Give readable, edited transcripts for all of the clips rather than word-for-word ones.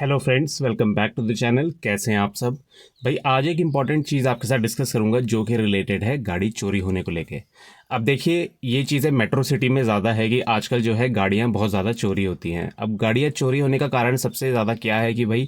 Hello friends, welcome back to the channel. कैसे हैं आप सब? भाई आज एक इम्पॉर्टेंट चीज़ आपके साथ डिस्कस करूंगा जो कि रिलेटेड है गाड़ी चोरी होने को लेके। अब देखिए, ये चीज़ें मेट्रो सिटी में ज़्यादा है कि आजकल जो है गाड़ियां बहुत ज़्यादा चोरी होती हैं। अब गाड़ियां चोरी होने का कारण सबसे ज़्यादा क्या है कि भाई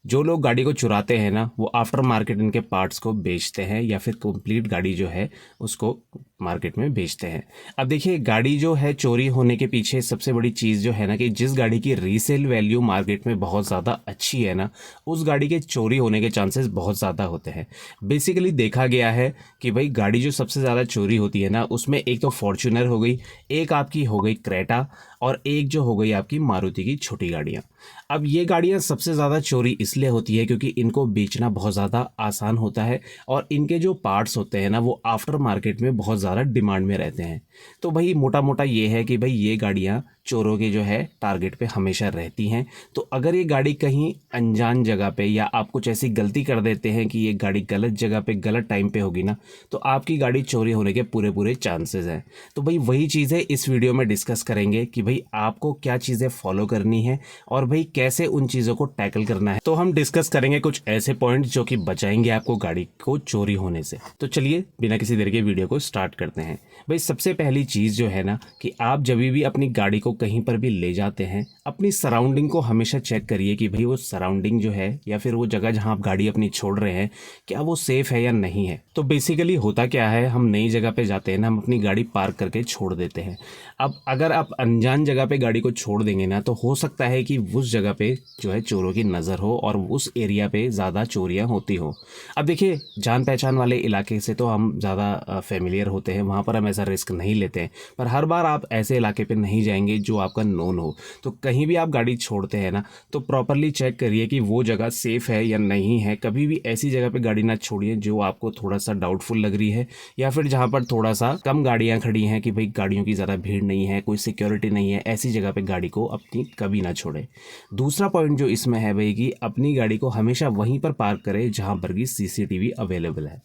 जो लोग गाड़ी को चुराते हैं ना, वो आफ्टर मार्केट इनके पार्ट्स को बेचते हैं या फिर कंप्लीट गाड़ी जो है उसको मार्केट में बेचते हैं। अब देखिए, गाड़ी जो है चोरी होने के पीछे सबसे बड़ी चीज़ जो है ना कि जिस गाड़ी की रीसेल वैल्यू मार्केट में बहुत ज़्यादा अच्छी है ना, उस गाड़ी के चोरी होने के चांसेस बहुत ज़्यादा होते हैं। बेसिकली देखा गया है कि भाई गाड़ी जो सबसे ज़्यादा चोरी होती है ना, उसमें एक तो फॉर्च्यूनर हो गई, एक आपकी हो गई क्रेटा, और एक जो हो गई आपकी मारुति की छोटी गाड़ियाँ। अब ये गाड़ियाँ सबसे ज़्यादा चोरी इसलिए होती है क्योंकि इनको बेचना बहुत ज़्यादा आसान होता है और इनके जो पार्ट्स होते हैं ना, वो आफ्टर मार्केट में बहुत ज़्यादा डिमांड में रहते हैं। तो भाई मोटा मोटा ये है कि भाई ये गाड़ियाँ चोरों के जो है टारगेट पे हमेशा रहती हैं। तो अगर ये गाड़ी कहीं अनजान जगह पे या आप कुछ ऐसी गलती कर देते हैं कि ये गाड़ी गलत जगह पे गलत टाइम पे होगी ना, तो आपकी गाड़ी चोरी होने के पूरे पूरे चांसेस हैं। तो भाई वही चीज़ें इस वीडियो में डिस्कस करेंगे कि भाई आपको क्या चीज़ें फॉलो करनी है और भाई कैसे उन चीज़ों को टैकल करना है। तो हम डिस्कस करेंगे कुछ ऐसे पॉइंट जो कि बचाएंगे आपको गाड़ी को चोरी होने से। तो चलिए बिना किसी देर के वीडियो को स्टार्ट करते हैं। भाई सबसे पहली चीज़ जो है ना कि आप जब भी अपनी गाड़ी को कहीं पर भी ले जाते हैं, अपनी सराउंडिंग को हमेशा चेक करिए कि भाई वो सराउंडिंग जो है या फिर वो जगह जहाँ आप गाड़ी अपनी छोड़ रहे हैं, क्या वो सेफ़ है या नहीं है। तो बेसिकली होता क्या है, हम नई जगह पे जाते हैं ना, हम अपनी गाड़ी पार्क करके छोड़ देते हैं। अब अगर आप अनजान जगह पे गाड़ी को छोड़ देंगे ना, तो हो सकता है कि उस जगह पे जो है चोरों की नज़र हो और उस एरिया पे ज़्यादा चोरियां होती हो। अब देखिए, जान पहचान वाले इलाके से तो हम ज़्यादा फेमिलियर होते हैं, वहाँ पर हम ऐसा रिस्क नहीं लेते हैं। पर हर बार आप ऐसे इलाके पे नहीं जाएंगे जो आपका नोन हो। तो कहीं भी आप गाड़ी छोड़ते हैं ना, तो प्रॉपरली चेक करिए कि वो जगह सेफ़ है या नहीं है। कभी भी ऐसी जगह पे गाड़ी ना छोड़िए जो आपको थोड़ा सा डाउटफुल लग रही है, या फिर जहाँ पर थोड़ा सा कम गाड़ियाँ खड़ी हैं कि भाई गाड़ियों की ज़्यादा भीड़ नहीं है, कोई सिक्योरिटी नहीं है। ऐसी जगह पे गाड़ी को अपनी कभी ना छोड़े। दूसरा पॉइंट जो इसमें है भाई कि अपनी गाड़ी को हमेशा वहीं पर पार्क करें जहाँ पर की सीसीटीवी अवेलेबल है।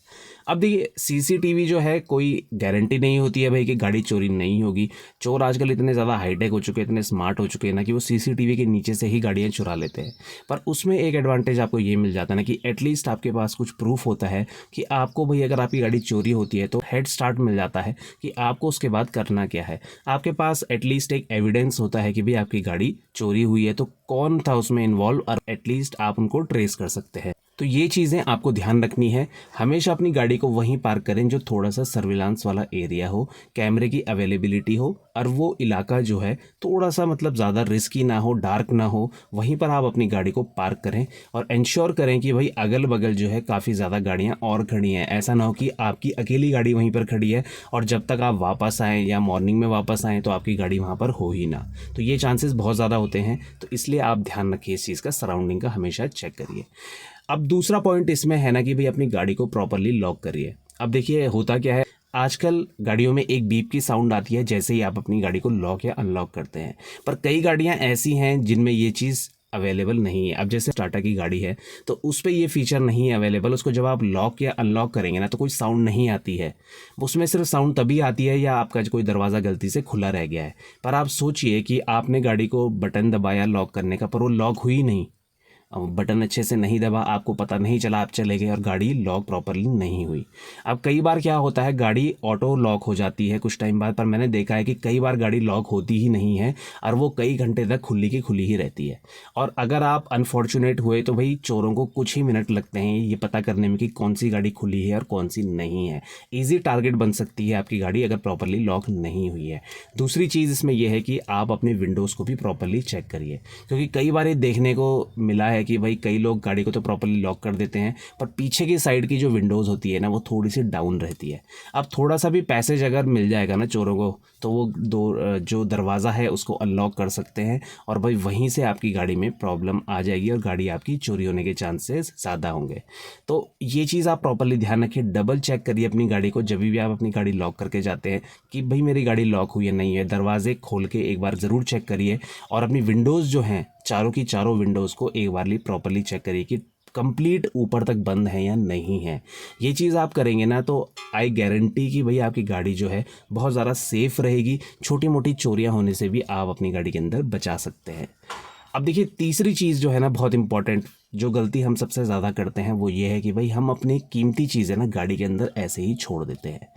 अब देखिए, सीसीटीवी जो है कोई गारंटी नहीं होती है भाई कि गाड़ी चोरी नहीं होगी। चोर आजकल इतने ज़्यादा हाईटेक हो चुके हैं, इतने स्मार्ट हो चुके हैं ना कि वो सीसीटीवी के नीचे से ही गाड़ियाँ चुरा लेते हैं। पर उसमें एक एडवांटेज आपको ये मिल जाता है ना कि एटलीस्ट आपके पास कुछ प्रूफ होता है कि आपको भाई अगर आपकी गाड़ी चोरी होती है तो हेड स्टार्ट मिल जाता है कि आपको उसके बाद करना क्या है। आपके पास एटलीस्ट एक एविडेंस होता है कि भाई आपकी गाड़ी चोरी हुई है, तो कौन था उसमें इन्वॉल्व, और एटलीस्ट आप उनको ट्रेस कर सकते हैं। तो ये चीज़ें आपको ध्यान रखनी है। हमेशा अपनी गाड़ी को वहीं पार्क करें जो थोड़ा सा सर्विलांस वाला एरिया हो, कैमरे की अवेलेबिलिटी हो, और वो इलाका जो है थोड़ा सा मतलब ज़्यादा रिस्की ना हो, डार्क ना हो। वहीं पर आप अपनी गाड़ी को पार्क करें और इंश्योर करें कि भाई अगल बगल जो है काफ़ी ज़्यादा गाड़ियाँ और खड़ी हैं। ऐसा ना हो कि आपकी अकेली गाड़ी वहीं पर खड़ी है और जब तक आप वापस आएँ या मॉर्निंग में वापस आएँ तो आपकी गाड़ी वहाँ पर हो ही ना। तो ये चांसेस बहुत ज़्यादा होते हैं। तो इसलिए आप ध्यान रखिए इस चीज़ का, सराउंडिंग का हमेशा चेक करिए। अब दूसरा पॉइंट इसमें है ना कि भाई अपनी गाड़ी को प्रॉपरली लॉक करिए। अब देखिए, होता क्या है, आजकल गाड़ियों में एक बीप की साउंड आती है जैसे ही आप अपनी गाड़ी को लॉक या अनलॉक करते हैं। पर कई गाड़ियां ऐसी हैं जिनमें ये चीज़ अवेलेबल नहीं है। अब जैसे टाटा की गाड़ी है तो उस पर ये फीचर नहीं है अवेलेबल। उसको जब आप लॉक या अनलॉक करेंगे ना, तो कोई साउंड नहीं आती है। उसमें सिर्फ साउंड तभी आती है या आपका कोई दरवाज़ा गलती से खुला रह गया है। पर आप सोचिए कि आपने गाड़ी को बटन दबाया लॉक करने का, पर वो लॉक हुई नहीं, बटन अच्छे से नहीं दबा, आपको पता नहीं चला, आप चले गए और गाड़ी लॉक प्रॉपरली नहीं हुई। अब कई बार क्या होता है, गाड़ी ऑटो लॉक हो जाती है कुछ टाइम बाद, पर मैंने देखा है कि कई बार गाड़ी लॉक होती ही नहीं है और वो कई घंटे तक खुली की खुली ही रहती है। और अगर आप अनफॉर्चुनेट हुए तो भाई चोरों को कुछ ही मिनट लगते हैं ये पता करने में कि कौन सी गाड़ी खुली है और कौन सी नहीं है। ईजी टारगेट बन सकती है आपकी गाड़ी अगर प्रॉपरली लॉक नहीं हुई है। दूसरी चीज़ इसमें यह है कि आप अपने विंडोज़ को भी प्रॉपरली चेक करिए, क्योंकि कई बार ये देखने को मिला है कि भाई कई लोग गाड़ी को तो प्रॉपरली लॉक कर देते हैं पर पीछे की साइड की जो विंडोज़ होती है ना, वो थोड़ी सी डाउन रहती है। अब थोड़ा सा भी पैसेज अगर मिल जाएगा ना चोरों को, तो वो जो दरवाज़ा है उसको अनलॉक कर सकते हैं और भाई वहीं से आपकी गाड़ी में प्रॉब्लम आ जाएगी और गाड़ी आपकी चोरी होने के चांसेस ज़्यादा होंगे। तो ये चीज़ आप प्रॉपरली ध्यान रखिए, डबल चेक करिए अपनी गाड़ी को जब भी आप अपनी गाड़ी लॉक करके जाते हैं कि भाई मेरी गाड़ी लॉक हुई है नहीं है। दरवाजे खोल के एक बार ज़रूर चेक करिए और अपनी विंडोज़ जो हैं चारों की चारों विंडोज़ को एक बार प्रॉपरली चेक करिए कि कंप्लीट ऊपर तक बंद है या नहीं है। ये चीज़ आप करेंगे ना तो आई गारंटी कि भाई आपकी गाड़ी जो है बहुत ज़्यादा सेफ रहेगी। छोटी मोटी चोरियां होने से भी आप अपनी गाड़ी के अंदर बचा सकते हैं। अब देखिए तीसरी चीज़ जो है ना बहुत इंपॉर्टेंट, जो गलती हम सबसे ज़्यादा करते हैं वो ये है कि भाई हम अपनी कीमती चीज़ें ना गाड़ी के अंदर ऐसे ही छोड़ देते हैं।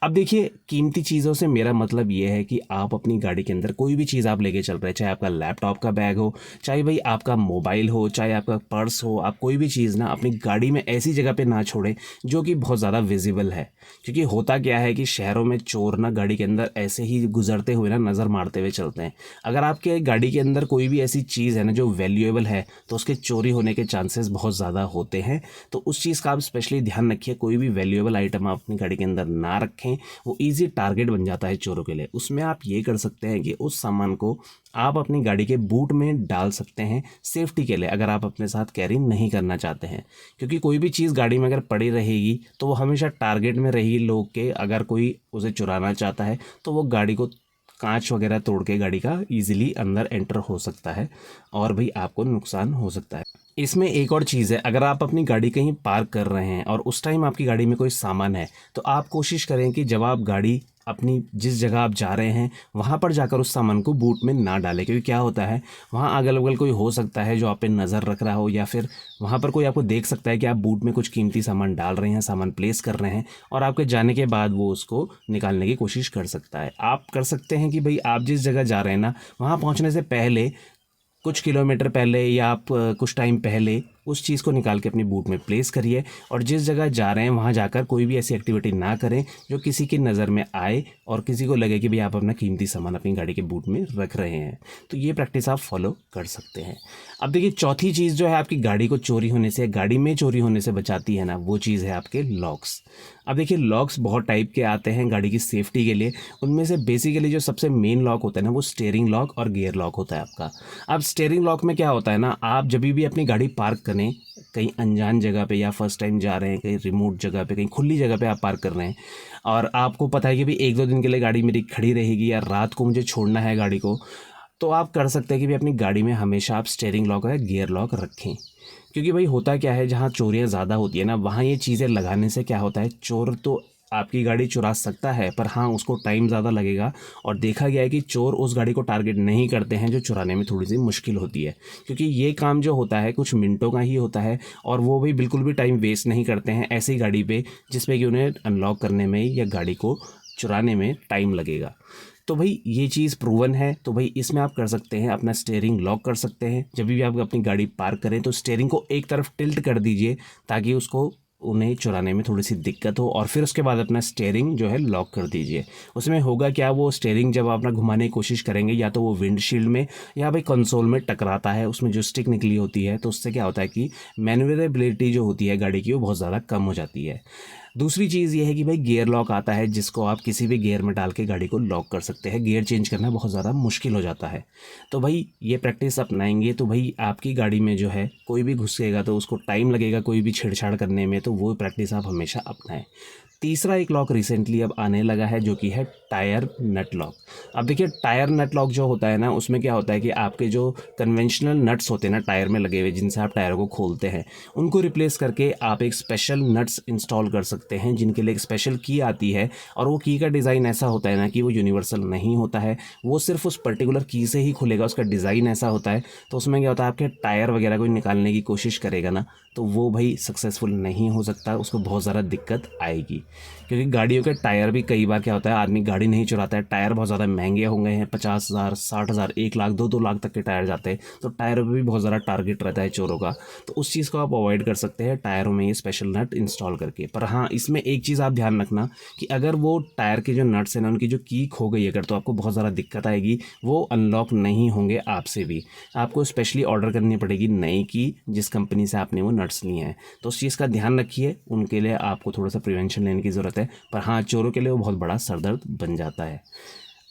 अब देखिए कीमती चीज़ों से मेरा मतलब ये है कि आप अपनी गाड़ी के अंदर कोई भी चीज़ आप लेके चल रहे हैं, चाहे आपका लैपटॉप का बैग हो, चाहे भाई आपका मोबाइल हो, चाहे आपका पर्स हो, आप कोई भी चीज़ ना अपनी गाड़ी में ऐसी जगह पे ना छोड़ें जो कि बहुत ज़्यादा विजिबल है। क्योंकि होता क्या है कि शहरों में चोर ना गाड़ी के अंदर ऐसे ही गुजरते हुए ना नज़र मारते हुए चलते हैं। अगर आपके गाड़ी के अंदर कोई भी ऐसी चीज़ है ना जो वैल्यूएबल है तो उसके चोरी होने के चांसेस बहुत ज़्यादा होते हैं। तो उस चीज़ का आप स्पेशली ध्यान रखिए, कोई भी वैल्यूएबल आइटम आप अपनी गाड़ी के अंदर ना रखें, वो ईजी टारगेट बन जाता है चोरों के लिए। उसमें आप ये कर सकते हैं कि उस सामान को आप अपनी गाड़ी के बूट में डाल सकते हैं सेफ्टी के लिए, अगर आप अपने साथ कैरी नहीं करना चाहते हैं। क्योंकि कोई भी चीज़ गाड़ी में अगर पड़ी रहेगी तो वो हमेशा टारगेट में रहेगी लोग के, अगर कोई उसे चुराना चाहता है तो वो गाड़ी को कांच वगैरह तोड़ के गाड़ी का इजीली अंदर एंटर हो सकता है और भाई आपको नुकसान हो सकता है। इसमें एक और चीज़ है, अगर आप अपनी गाड़ी कहीं पार्क कर रहे हैं और उस टाइम आपकी गाड़ी में कोई सामान है तो आप कोशिश करें कि जब आप गाड़ी अपनी जिस जगह आप जा रहे हैं वहाँ पर जाकर उस सामान को बूट में ना डालें। क्योंकि क्या होता है वहाँ अगल बगल कोई हो सकता है जो आप पे नज़र रख रहा हो, या फिर वहाँ पर कोई आपको देख सकता है कि आप बूट में कुछ कीमती सामान डाल रहे हैं, सामान प्लेस कर रहे हैं, और आपके जाने के बाद वो उसको निकालने की कोशिश कर सकता है। आप कर सकते हैं कि भाई आप जिस जगह जा रहे हैं ना वहाँ पहुँचने से पहले कुछ किलोमीटर पहले या आप कुछ टाइम पहले उस चीज़ को निकाल के अपनी बूट में प्लेस करिए, और जिस जगह जा रहे हैं वहाँ जाकर कोई भी ऐसी एक्टिविटी ना करें जो किसी की नज़र में आए और किसी को लगे कि भाई आप अपना कीमती सामान अपनी गाड़ी के बूट में रख रहे हैं। तो ये प्रैक्टिस आप फॉलो कर सकते हैं। अब देखिए चौथी चीज़ जो है आपकी गाड़ी को चोरी होने से, गाड़ी में चोरी होने से बचाती है ना, वो चीज़ है आपके लॉक्स। अब देखिए लॉक्स बहुत टाइप के आते हैं गाड़ी की सेफ्टी के लिए। उनमें से बेसिकली जो सबसे मेन लॉक होता है ना वो स्टीयरिंग लॉक और गियर लॉक होता है आपका। अब स्टीयरिंग लॉक में क्या होता है ना, आप जब भी अपनी गाड़ी पार्क करें कहीं अनजान जगह पे, या फर्स्ट टाइम जा रहे हैं कहीं रिमोट जगह पे, कहीं खुली जगह पे आप पार्क कर रहे हैं और आपको पता है कि भाई 1-2 दिन के लिए गाड़ी मेरी खड़ी रहेगी या रात को मुझे छोड़ना है गाड़ी को, तो आप कर सकते हैं कि भाई अपनी गाड़ी में हमेशा आप स्टीयरिंग लॉक या गियर लॉक रखें। क्योंकि भाई होता क्या है जहाँ चोरियाँ ज़्यादा होती है ना वहाँ ये चीज़ें लगाने से क्या होता है, चोर तो आपकी गाड़ी चुरा सकता है पर हाँ उसको टाइम ज़्यादा लगेगा। और देखा गया है कि चोर उस गाड़ी को टारगेट नहीं करते हैं जो चुराने में थोड़ी सी मुश्किल होती है, क्योंकि ये काम जो होता है कुछ मिनटों का ही होता है और वो भी बिल्कुल भी टाइम वेस्ट नहीं करते हैं ऐसी गाड़ी पे जिसपे कि उन्हें अनलॉक करने में या गाड़ी को चुराने में टाइम लगेगा। तो भाई ये चीज़ प्रूवन है, तो भाई इसमें आप कर सकते हैं अपना स्टीयरिंग लॉक कर सकते हैं। जब भी आप अपनी गाड़ी पार्क करें तो स्टीयरिंग को एक तरफ टिल्ट कर दीजिए ताकि उसको उन्हें चुराने में थोड़ी सी दिक्कत हो, और फिर उसके बाद अपना स्टीयरिंग जो है लॉक कर दीजिए। उसमें होगा क्या, वो स्टीयरिंग जब आप अपना घुमाने की कोशिश करेंगे या तो वो विंडशील्ड में या भाई कंसोल में टकराता है, उसमें जो स्टिक निकली होती है, तो उससे क्या होता है कि मैन्युवरेबिलिटी जो होती है गाड़ी की वो बहुत ज़्यादा कम हो जाती है। दूसरी चीज़ ये है कि भाई गियर लॉक आता है जिसको आप किसी भी गियर में डाल के गाड़ी को लॉक कर सकते हैं। गियर चेंज करना बहुत ज़्यादा मुश्किल हो जाता है। तो भाई ये प्रैक्टिस अपनाएंगे तो भाई आपकी गाड़ी में जो है कोई भी घुसेगा तो उसको टाइम लगेगा कोई भी छेड़छाड़ करने में, तो वो प्रैक्टिस आप हमेशा अपनाएं। तीसरा एक लॉक रिसेंटली अब आने लगा है जो कि है टायर नट लॉक। अब देखिए टायर नट लॉक जो होता है ना उसमें क्या होता है कि आपके जो कन्वेंशनल नट्स होते हैं ना टायर में लगे हुए जिनसे आप टायर को खोलते हैं उनको रिप्लेस करके आप एक स्पेशल नट्स इंस्टॉल कर सकते हैं जिनके लिए एक स्पेशल की आती है, और वो की का डिज़ाइन ऐसा होता है ना कि वो यूनिवर्सल नहीं होता है, वो सिर्फ उस पर्टिकुलर की से ही खुलेगा, उसका डिज़ाइन ऐसा होता है। तो उसमें क्या होता है आपके टायर वगैरह को निकालने की कोशिश करेगा ना तो वो भाई सक्सेसफुल नहीं हो सकता, उसको बहुत ज़्यादा दिक्कत आएगी। क्योंकि गाड़ियों के टायर भी कई बार क्या होता है आदमी गाड़ी नहीं चुराता है, टायर बहुत ज़्यादा महंगे हो गए हैं, 50,000 60,000 1 लाख 2-2 लाख तक के टायर जाते हैं, तो टायरों पे भी बहुत ज़्यादा टारगेट रहता है चोरों का। तो उस चीज़ को आप अवॉइड कर सकते हैं टायरों में ये स्पेशल नट इंस्टॉल करके। पर हाँ इसमें एक चीज़ आप ध्यान रखना कि अगर वो टायर के जो नट्स हैं ना उनकी जो की खो गई अगर, तो आपको बहुत ज़्यादा दिक्कत आएगी, वो अनलॉक नहीं होंगे आपसे भी, आपको स्पेशली ऑर्डर करनी पड़ेगी नई की जिस कंपनी से आपने वो नट्स लिए हैं। तो उस चीज़ का ध्यान रखिए, उनके लिए आपको थोड़ा सा प्रिवेंशन लेने की ज़रूरत है। पर हाँ चोरों के लिए वो बहुत बड़ा सरदर्द बन जाता है।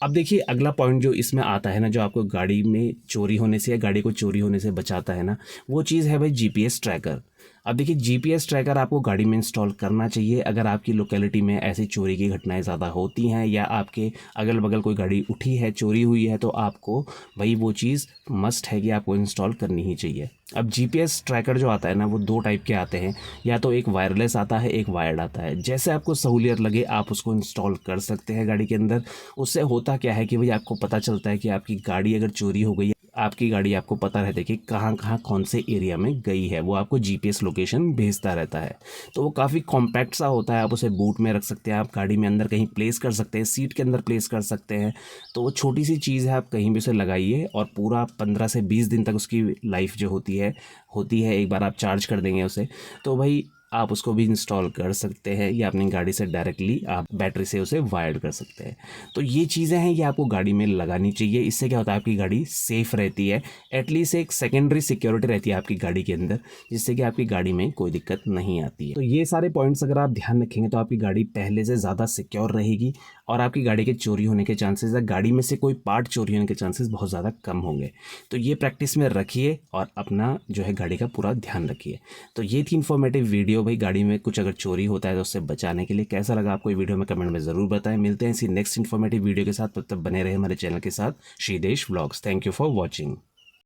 अब देखिए अगला पॉइंट जो इसमें आता है ना जो आपको गाड़ी में चोरी होने से या गाड़ी को चोरी होने से बचाता है ना, वो चीज़ है भाई जीपीएस ट्रैकर। अब देखिए जीपीएस ट्रैकर आपको गाड़ी में इंस्टॉल करना चाहिए अगर आपकी लोकेलिटी में ऐसी चोरी की घटनाएं ज़्यादा होती हैं या आपके अगल बगल कोई गाड़ी उठी है चोरी हुई है, तो आपको भाई वो चीज़ मस्ट है कि आपको इंस्टॉल करनी ही चाहिए। अब जीपीएस ट्रैकर जो आता है ना वो 2 टाइप के आते हैं, या तो एक वायरलेस आता है एक वायर्ड आता है। जैसे आपको सहूलियत लगे आप उसको इंस्टॉल कर सकते हैं गाड़ी के अंदर। उससे होता क्या है कि भाई आपको पता चलता है कि आपकी गाड़ी अगर चोरी हो गई है, आपकी गाड़ी आपको पता रहता है कि कहाँ कहाँ कौन से एरिया में गई है, वो आपको जीपीएस लोकेशन भेजता रहता है। तो वो काफ़ी कॉम्पैक्ट सा होता है, आप उसे बूट में रख सकते हैं, आप गाड़ी में अंदर कहीं प्लेस कर सकते हैं, सीट के अंदर प्लेस कर सकते हैं। तो वो छोटी सी चीज़ है, आप कहीं भी उसे लगाइए और पूरा 15 से 20 दिन तक उसकी लाइफ जो होती है एक बार आप चार्ज कर देंगे उसे, तो भाई आप उसको भी इंस्टॉल कर सकते हैं या अपनी गाड़ी से डायरेक्टली आप बैटरी से उसे वायर्ड कर सकते हैं। तो ये चीज़ें हैं, ये आपको गाड़ी में लगानी चाहिए। इससे क्या होता है, आपकी गाड़ी सेफ़ रहती है, एटलीस्ट एक सेकेंडरी सिक्योरिटी रहती है आपकी गाड़ी के अंदर, जिससे कि आपकी गाड़ी में कोई दिक्कत नहीं आती है। तो ये सारे पॉइंट्स अगर आप ध्यान रखेंगे तो आपकी गाड़ी पहले से ज़्यादा सिक्योर रहेगी और आपकी गाड़ी के चोरी होने के चांसेस या गाड़ी में से कोई पार्ट चोरी होने के चांसेस बहुत ज़्यादा कम होंगे। तो ये प्रैक्टिस में रखिए और अपना जो है गाड़ी का पूरा ध्यान रखिए। तो ये थी इन्फॉर्मेटिव वीडियो भाई, गाड़ी में कुछ अगर चोरी होता है तो उससे बचाने के लिए। कैसा लगा आपको ये वीडियो में कमेंट में ज़रूर बताएं। मिलते हैं इसी नेक्स्ट इन्फॉर्मेटिव वीडियो के साथ, तब तक बने रहे हमारे चैनल के साथ, Shridesh vlogs. Thank you for watching.